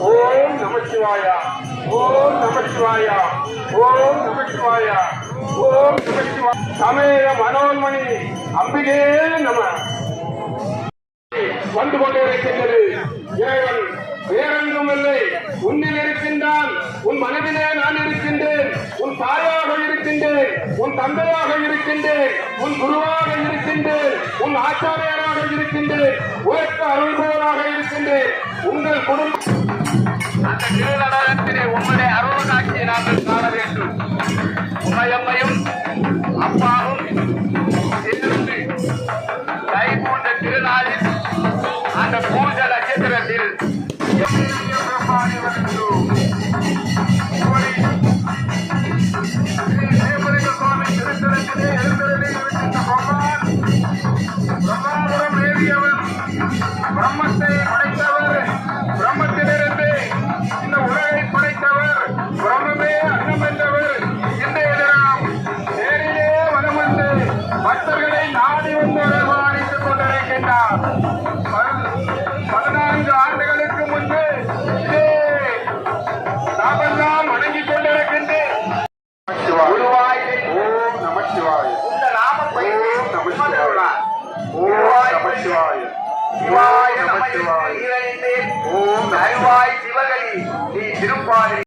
ஓம் நமச்சிவாய, ஓம் நமச்சிவாய, ஓம் நமச்சிவாய, ஓம் நமச்சிவாய. சமய மனோன்மணி அம்பிகே நம. வந்து கொண்டிருக்கின்றது. இறைவன் வேறெங்கும் இல்லை, உன்னில் இருக்கின்றான். உன் மனதிலே நான் இருக்கின்றேன். உன் தாயாக இருக்கின்றேன், உன் தந்தையாக இருக்கின்றேன், உன் குருவாக இருக்கின்றேன், உன் ஆச்சாரியராக இருக்கின்றேன், உனக்கு அருள்பவராக இருக்கின்றேன். உங்கள் குடும்பம் அந்த திருநடனத்திலே உங்களுடைய அருள் காட்சியை நாங்கள் காண வேண்டும். உமையம்மையும் அப்பாவும் சேர்ந்து கை போன்ற திருநாளில் அந்த பூஜ நட்சத்திரத்தில் சுவாமி திருத்தலத்திலே எழுந்தருளி இருக்கின்ற பிரம்மாபுரம் ஏறியவர், பிரம்மத்தை படைத்தவர், பிரம்மத்திலிருந்து இந்த உலகை படைத்தவர், பிரம்மே அன்னம் என்றவர். இன்றைய தினம் நேரிலே வலம் வந்து பக்தர்களை நாடி வந்து அனுபவித்துக் கொண்டிருக்கின்றார். 14 ஆண்டுகளுக்கு முன்பு இதே நாமெல்லாம் வணங்கிக் கொண்டிருக்கின்றேன். ஓம் நமச்சிவாய. இந்த நாமத்தை சிவாய நமச்சிவாய. ஓம் சிவகலி நீ திருப்பாதி